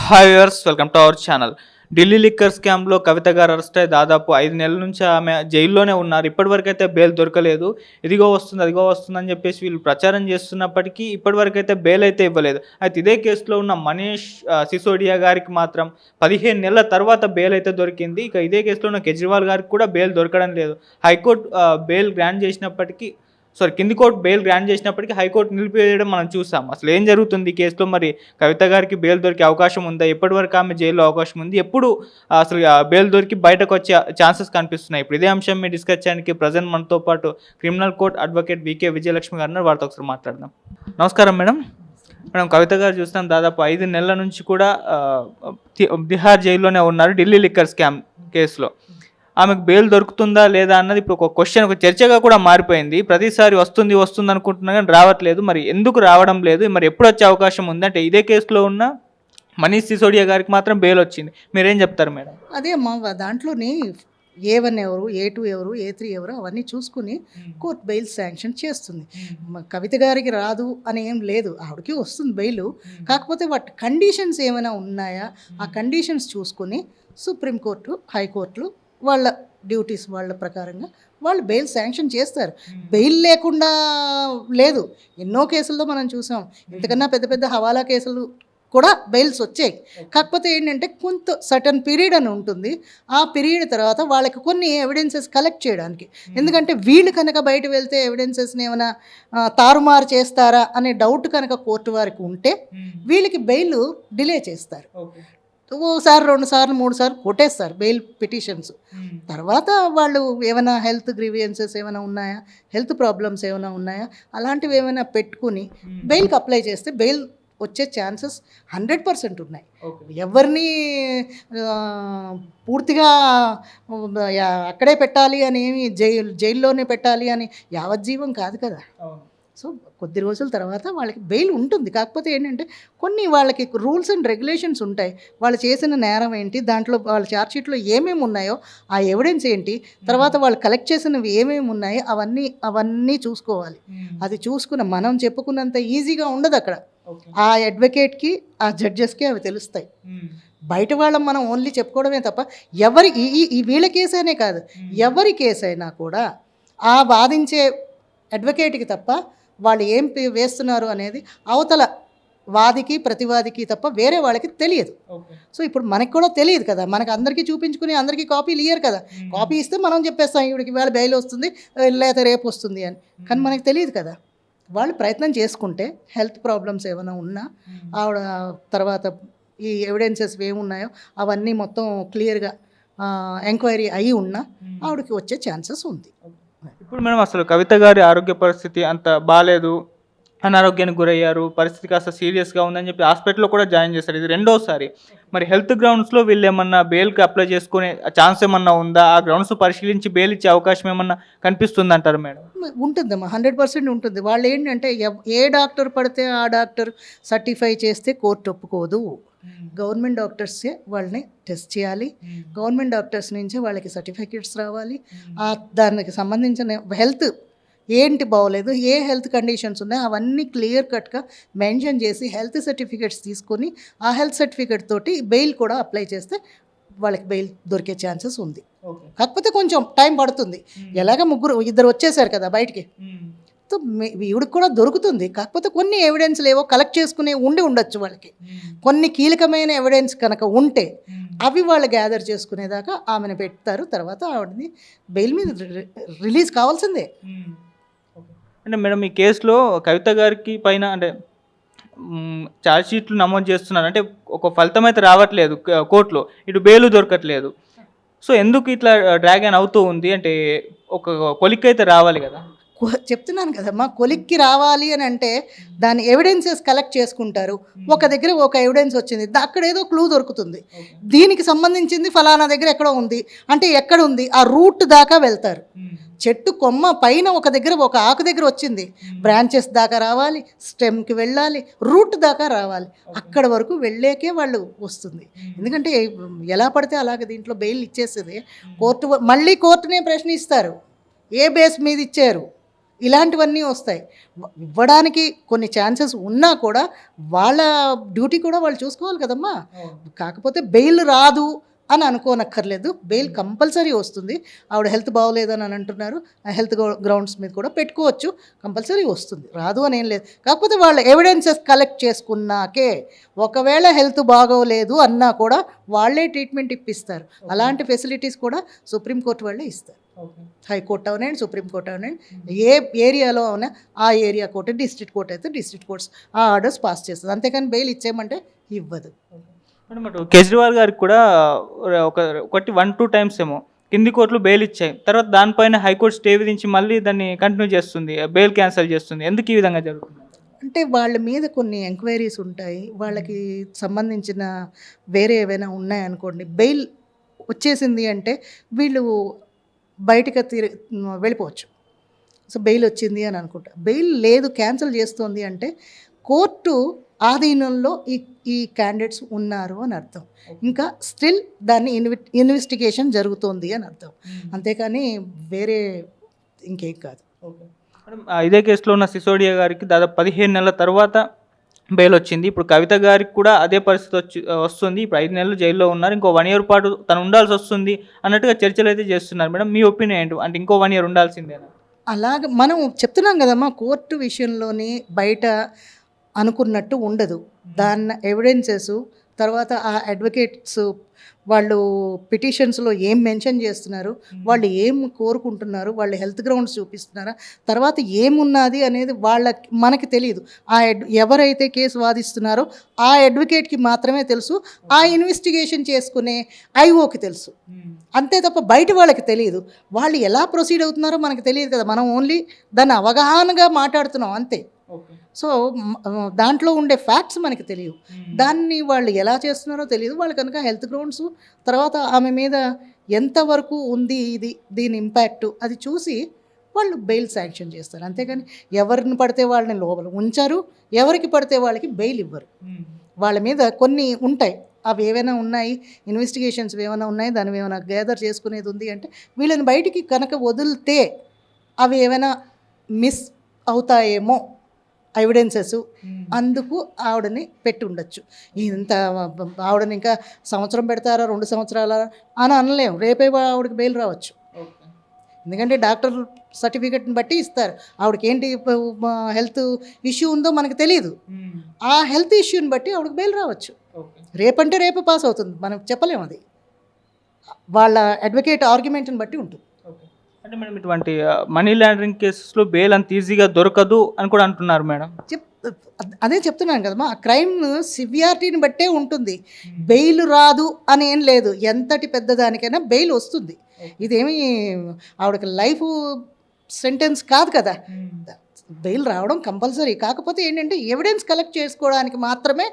Hi viewers, welcome to our channel. Delhi liquor స్కామ్లో కవిత గారు arrest అయ్యి దాదాపు 5 నెలల నుంచి ఆమె జైల్లోనే ఉన్నారు. ఇప్పటివరకైతే బెయిల్ దొరకలేదు. ఇదిగో వస్తుంది, అదిగో వస్తుంది అని చెప్పేసి వీళ్ళు ప్రచారం చేస్తున్నప్పటికీ ఇప్పటివరకైతే బెయిల్ అయితే ఇవ్వలేదు. అయితే ఇదే కేసులో ఉన్న మనీష్ సిసోడియా గారికి మాత్రం 15 నెలల తర్వాత బెయిల్ అయితే దొరికింది. ఇక ఇదే కేసులో ఉన్న కేజ్రీవాల్ గారికి కూడా బెయిల్ దొరకడం లేదు. హైకోర్టు బెయిల్ గ్రాంట్ చేసినప్పటికీ కింది కోర్టు బెయిల్ గ్రాంట్ చేసినప్పటికీ హైకోర్టు నిలిపివేయడం మనం చూసాం. అసలు ఏం జరుగుతుంది ఈ కేసులో? మరి కవిత గారికి బెయిల్ దొరికే అవకాశం ఉందా? ఎప్పటివరకు ఆమె జైల్లో అవకాశం ఉంది? ఎప్పుడు అసలు బెయిల్ దొరికి బయటకు వచ్చే ఛాన్సెస్ కనిపిస్తున్నాయి? ఇప్పుడు ఇదే అంశం మీద డిస్కస్ చేయడానికి ప్రజెంట్ మనతో పాటు criminal court advocate V K Vijayalakshmi garu ఉన్నారు. వారితో ఒకసారి మాట్లాడదాం. నమస్కారం మేడం. కవిత గారు చూస్తాం దాదాపు 5 నెలల నుంచి కూడా తిహార్ జైల్లోనే ఉన్నారు ఢిల్లీ లిక్కర్ స్కామ్ కేసులో. ఆమెకు బెయిల్ దొరుకుతుందా లేదా అన్నది ఇప్పుడు ఒక క్వశ్చన్, ఒక చర్చగా కూడా మారిపోయింది. ప్రతిసారి వస్తుంది వస్తుంది అనుకుంటున్నా కానీ రావట్లేదు. మరి ఎందుకు రావడం లేదు? మరి ఎప్పుడు వచ్చే అవకాశం ఉంది? అంటే ఇదే కేసులో ఉన్న మనీష్ సిసోడియా గారికి మాత్రం బెయిల్ వచ్చింది. మీరేం చెప్తారు మేడం? అదే మా దాంట్లోని A1 ఎవరు, A2 ఎవరు, A3 ఎవరు అవన్నీ చూసుకుని కోర్టు బెయిల్ శాంక్షన్ చేస్తుంది. కవిత గారికి రాదు అని ఏం లేదు, ఆవిడకి వస్తుంది బెయిల్. కాకపోతే వాటి కండిషన్స్ ఏమైనా ఉన్నాయా, ఆ కండిషన్స్ చూసుకుని సుప్రీంకోర్టు, హైకోర్టులు వాళ్ళ డ్యూటీస్ వాళ్ళ ప్రకారంగా వాళ్ళు బెయిల్ శాంక్షన్ చేస్తారు. బెయిల్ లేకుండా లేదు. ఎన్నో కేసుల్లో మనం చూసాం. ఇంతకన్నా పెద్ద పెద్ద హవాలా కేసులు కూడా బెయిల్స్ వచ్చాయి. కాకపోతే ఏంటంటే కొంత సర్టన్ పీరియడ్ అని ఉంటుంది. ఆ పీరియడ్ తర్వాత వాళ్ళకి కొన్ని ఎవిడెన్సెస్ కలెక్ట్ చేయడానికి, ఎందుకంటే వీళ్ళు కనుక బయట వెళ్తే ఎవిడెన్సెస్ని ఏమైనా తారుమారు చేస్తారా అనే డౌట్ కనుక కోర్టు వారికి ఉంటే వీళ్ళకి బెయిల్ డిలే చేస్తారు. ఓసారి 2 సార్లు 3 సార్లు కొట్టేస్తారు బెయిల్ పిటిషన్స్. తర్వాత వాళ్ళు ఏమైనా హెల్త్ గ్రీవియన్సెస్ ఏమైనా ఉన్నాయా, హెల్త్ ప్రాబ్లమ్స్ ఏమైనా ఉన్నాయా, అలాంటివి ఏమైనా పెట్టుకుని బెయిల్కి అప్లై చేస్తే బెయిల్ వచ్చే ఛాన్సెస్ 100% ఉన్నాయి. ఎవరిని పూర్తిగా అక్కడే పెట్టాలి అని ఏమి జైల్లోనే పెట్టాలి అని యావజ్జీవం కాదు కదా. సో కొద్ది రోజుల తర్వాత వాళ్ళకి బెయిల్ ఉంటుంది. కాకపోతే ఏంటంటే కొన్ని వాళ్ళకి రూల్స్ అండ్ రెగ్యులేషన్స్ ఉంటాయి. వాళ్ళు చేసిన నేరం ఏంటి, దాంట్లో వాళ్ళ ఛార్జ్షీట్లో ఏమేమి ఉన్నాయో ఆ ఎవిడెన్స్ ఏంటి, తర్వాత వాళ్ళు కలెక్ట్ చేసినవి ఏమేమి ఉన్నాయి అవన్నీ చూసుకోవాలి. అది చూసుకున్న మనం చెప్పుకున్నంత ఈజీగా ఉండదు అక్కడ. ఆ అడ్వకేట్కి, ఆ జడ్జెస్కి అవి తెలుస్తాయి. బయట వాళ్ళం మనం ఓన్లీ చెప్పుకోవడమే తప్ప ఎవరి ఈ వీళ్ళ కేసైనే కాదు, ఎవరి కేసైనా కూడా ఆ వాదించే అడ్వకేట్కి తప్ప వాళ్ళు ఏం వేస్తున్నారు అనేది అవతల వాదికి ప్రతివాదికి తప్ప వేరే వాళ్ళకి తెలియదు. సో ఇప్పుడు మనకి కూడా తెలియదు కదా, మనకు అందరికీ చూపించుకుని అందరికీ కాపీలు ఇయ్యరు కదా. కాపీ ఇస్తే మనం చెప్పేస్తాం ఈవిడికి వేళ బెయిల్ వస్తుంది లేదా రేపు వస్తుంది అని, కానీ మనకు తెలియదు కదా. వాళ్ళు ప్రయత్నం చేసుకుంటే హెల్త్ ప్రాబ్లమ్స్ ఏమైనా ఉన్నా ఆవిడ తర్వాత ఈ ఎవిడెన్సెస్ ఏమున్నాయో అవన్నీ మొత్తం క్లియర్గా ఎంక్వైరీ అయి ఉన్నా ఆవిడకి వచ్చే ఛాన్సెస్ ఉంది. ఇప్పుడు మేడం అసలు కవిత గారి ఆరోగ్య పరిస్థితి అంత బాగాలేదు, అనారోగ్యానికి గురయ్యారు, పరిస్థితి కాస్త సీరియస్గా ఉందని చెప్పి హాస్పిటల్లో కూడా జాయిన్ చేశారు. ఇది రెండోసారి. మరి హెల్త్ గ్రౌండ్స్లో వీళ్ళు ఏమన్నా బెయిల్కి అప్లై చేసుకునే ఛాన్స్ ఏమన్నా ఉందా? ఆ గ్రౌండ్స్ పరిశీలించి బెయిల్ ఇచ్చే అవకాశం ఏమన్నా కనిపిస్తుంది అంటారు మేడం? ఉంటుందమ్మా, 100% ఉంటుంది. వాళ్ళు ఏంటంటే ఏ డాక్టర్ పడితే ఆ డాక్టర్ సర్టిఫై చేస్తే కోర్టు ఒప్పుకోదు. గవర్నమెంట్ డాక్టర్సే వాళ్ళని టెస్ట్ చేయాలి. గవర్నమెంట్ డాక్టర్స్ నుంచే వాళ్ళకి సర్టిఫికేట్స్ రావాలి. దానికి సంబంధించిన హెల్త్ ఏంటి బాగోలేదు, ఏ హెల్త్ కండిషన్స్ ఉన్నాయో అవన్నీ క్లియర్ కట్గా మెన్షన్ చేసి హెల్త్ సర్టిఫికేట్స్ తీసుకొని ఆ హెల్త్ సర్టిఫికేట్ తోటి బెయిల్ కూడా అప్లై చేస్తే వాళ్ళకి బెయిల్ దొరికే ఛాన్సెస్ ఉంది. కాకపోతే కొంచెం టైం పడుతుంది. ఎలాగ 2 వచ్చేసారు కదా బయటికి, సో ఈవిడికి కూడా దొరుకుతుంది. కాకపోతే కొన్ని ఎవిడెన్స్లు ఏవో కలెక్ట్ చేసుకునే ఉండొచ్చు వాళ్ళకి. కొన్ని కీలకమైన ఎవిడెన్స్ కనుక ఉంటే అవి వాళ్ళు గ్యాదర్ చేసుకునేదాకా ఆమెను పెడతారు. తర్వాత ఆవిడని బెయిల్ మీద రిలీజ్ కావాల్సిందే. అంటే మేడం ఈ కేసులో కవిత గారికి పైన అంటే ఛార్జ్ షీట్లు నమోదు చేస్తున్నారు, అంటే ఒక ఫలితం అయితే రావట్లేదు కోర్టులో, ఇటు బెయిల్ దొరకట్లేదు. సో ఎందుకు ఇట్లా డ్రాగన్ అవుతూ ఉంది? అంటే ఒక కొలిక్ అయితే రావాలి కదా. చెప్తున్నాను కదమ్మా, కొలిక్కి రావాలి అని అంటే దాని ఎవిడెన్సెస్ కలెక్ట్ చేసుకుంటారు. ఒక దగ్గర ఒక ఎవిడెన్స్ వచ్చింది, అక్కడ ఏదో క్లూ దొరుకుతుంది, దీనికి సంబంధించింది ఫలానా దగ్గర ఎక్కడో ఉంది అంటే ఎక్కడ ఉంది ఆ రూట్ దాకా వెళ్తారు. చెట్టు కొమ్మ పైన ఒక దగ్గర ఒక ఆకు దగ్గర వచ్చింది, బ్రాంచెస్ దాకా రావాలి, స్టెమ్కి వెళ్ళాలి, రూట్ దాకా రావాలి. అక్కడ వరకు వెళ్ళాకే వాళ్ళు వస్తుంది. ఎందుకంటే ఎలా పడితే అలాగే దీంట్లో బెయిల్ ఇచ్చేసేది కోర్టు. మళ్ళీ కోర్టునే ప్రశ్నిస్తారు, ఏ బేస్ మీద ఇచ్చారు, ఇలాంటివన్నీ వస్తాయి. ఇవ్వడానికి కొన్ని ఛాన్సెస్ ఉన్నా కూడా వాళ్ళ డ్యూటీ కూడా వాళ్ళు చూసుకోవాలి కదమ్మా. కాకపోతే బెయిల్ రాదు అని అనుకోనక్కర్లేదు. బెయిల్ కంపల్సరీ వస్తుంది. ఆవిడ హెల్త్ బాగోలేదని అని అంటున్నారు, ఆ హెల్త్ గ్రౌండ్స్ మీద కూడా పెట్టుకోవచ్చు, కంపల్సరీ వస్తుంది, రాదు అని ఏం లేదు. కాకపోతే వాళ్ళ ఎవిడెన్సెస్ కలెక్ట్ చేసుకున్నాకే, ఒకవేళ హెల్త్ బాగోలేదు అన్నా కూడా వాళ్ళే ట్రీట్మెంట్ ఇప్పిస్తారు. అలాంటి ఫెసిలిటీస్ కూడా సుప్రీంకోర్టు వాళ్ళే ఇస్తారు. హైకోర్టు అవనండి, సుప్రీంకోర్టు అవనండి, ఏ ఏరియాలో అవునా ఆ ఏరియా కోర్టు, డిస్ట్రిక్ట్ కోర్టు అయితే డిస్ట్రిక్ట్ కోర్ట్స్ ఆ ఆర్డర్స్ పాస్ చేస్తుంది. అంతేకాని బెయిల్ ఇచ్చేయమంటే ఇవ్వదు. మేడం అటు కేజ్రీవాల్ గారికి కూడా ఒకటి 1-2 టైమ్స్ ఏమో కింది కోర్టులు బెయిల్ ఇచ్చాయి. తర్వాత దానిపైన హైకోర్టు స్టే విధించి మళ్ళీ దాన్ని కంటిన్యూ చేస్తుంది, బెయిల్ క్యాన్సిల్ చేస్తుంది. ఎందుకు ఈ విధంగా జరుగుతుంది? అంటే వాళ్ళ మీద కొన్ని ఎంక్వైరీస్ ఉంటాయి, వాళ్ళకి సంబంధించిన వేరే ఏవైనా ఉన్నాయనుకోండి, బెయిల్ వచ్చేసింది అంటే వీళ్ళు బయటకు వెళ్ళిపోవచ్చు. సో బెయిల్ వచ్చింది అని అనుకుంటా. బెయిల్ లేదు, క్యాన్సిల్ చేస్తుంది అంటే కోర్టు ఆధీనంలో ఈ క్యాండిడేట్స్ ఉన్నారు అని అర్థం. ఇంకా స్టిల్ దాన్ని ఇన్వెస్టిగేషన్ జరుగుతోంది అని అర్థం. అంతేకాని వేరే ఇంకేం కాదు. మేడం ఇదే కేసులో ఉన్న సిసోడియా గారికి దాదాపు 15 నెలల తర్వాత బెయిల్ వచ్చింది. ఇప్పుడు కవిత గారికి కూడా అదే పరిస్థితి వస్తుంది. ఇప్పుడు 5 నెలలు జైల్లో ఉన్నారు, ఇంకో 1 ఇయర్ పాటు తను ఉండాల్సి వస్తుంది అన్నట్టుగా చర్చలు అయితే చేస్తున్నారు. మేడం మీ ఒపీనియన్ ఏంటి? అంటే ఇంకో 1 ఇయర్ ఉండాల్సిందేనా? అలాగ మనం చెప్తున్నాం కదమ్మా, కోర్టు విషయంలోని బయట అనుకున్నట్టు ఉండదు. దాని ఎవిడెన్సెస్ తర్వాత ఆ అడ్వకేట్స్ వాళ్ళు పిటిషన్స్లో ఏం మెన్షన్ చేస్తున్నారు, వాళ్ళు ఏం కోరుకుంటున్నారు, వాళ్ళు హెల్త్ గ్రౌండ్స్ చూపిస్తున్నారా, తర్వాత ఏమున్నది అనేది మనకి తెలియదు. ఎవరైతే కేసు వాదిస్తున్నారో ఆ అడ్వకేట్కి మాత్రమే తెలుసు, ఆ ఇన్వెస్టిగేషన్ చేసుకునే ఐఓకి తెలుసు. అంతే తప్ప బయట వాళ్ళకి తెలియదు. వాళ్ళు ఎలా ప్రొసీడ్ అవుతున్నారో మనకు తెలియదు కదా. మనం ఓన్లీ దాన్ని అవగాహనగా మాట్లాడుతున్నాం అంతే. సో దాంట్లో ఉండే ఫ్యాక్ట్స్ మనకి తెలియవు. దాన్ని వాళ్ళు ఎలా చేస్తున్నారో తెలియదు. వాళ్ళు కనుక హెల్త్ గ్రౌండ్స్ తర్వాత ఆమె మీద ఎంతవరకు ఉంది దీని ఇంపాక్ట్ అది చూసి వాళ్ళు బెయిల్ శాంక్షన్ చేస్తారు. అంతేగాని ఎవరిని పడితే వాళ్ళని లోపల ఉంచారు, ఎవరికి పడితే వాళ్ళకి బెయిల్ ఇవ్వరు. వాళ్ళ మీద కొన్ని ఉంటాయి, అవి ఏవైనా ఉన్నాయి, ఇన్వెస్టిగేషన్స్ ఏమైనా ఉన్నాయి, దాన్ని ఏమైనా గ్యాదర్ చేసుకునేది ఉంది అంటే వీళ్ళని బయటికి కనుక వదిలితే అవి ఏమైనా మిస్ అవుతాయేమో ఎవిడెన్సెస్, అందుకు ఆవిడని పెట్టి ఉండొచ్చు. ఇంత ఆవిడని ఇంకా సంవత్సరం పెడతారా 2 సంవత్సరాల అని అనలేము. రేపే ఆవిడకి బెయిల్ రావచ్చు. ఎందుకంటే డాక్టర్ సర్టిఫికెట్ని బట్టి ఇస్తారు. ఆవిడకి ఏంటి హెల్త్ ఇష్యూ ఉందో మనకు తెలియదు. ఆ హెల్త్ ఇష్యూని బట్టి ఆవిడకి బెయిల్ రావచ్చు. రేపంటే రేపు పాస్ అవుతుంది, మనం చెప్పలేము. అది వాళ్ళ అడ్వకేట్ ఆర్గ్యుమెంట్ని బట్టి ఉంటుంది. అంటే మేడం ఇటువంటి మనీ లాండరింగ్ కేసెస్లో బెయిల్ అంత ఈజీగా దొరకదు అని కూడా అంటున్నారు మేడం. అదే చెప్తున్నాను కదమ్మా, ఆ క్రైమ్ సివియారిటీని బట్టే ఉంటుంది. బెయిల్ రాదు అని ఏం లేదు. ఎంతటి పెద్దదానికైనా బెయిల్ వస్తుంది. ఇదేమి ఆవిడకి లైఫ్ సెంటెన్స్ కాదు కదా. బెయిల్ రావడం కంపల్సరీ. కాకపోతే ఏంటంటే ఎవిడెన్స్ కలెక్ట్ చేసుకోవడానికి మాత్రమే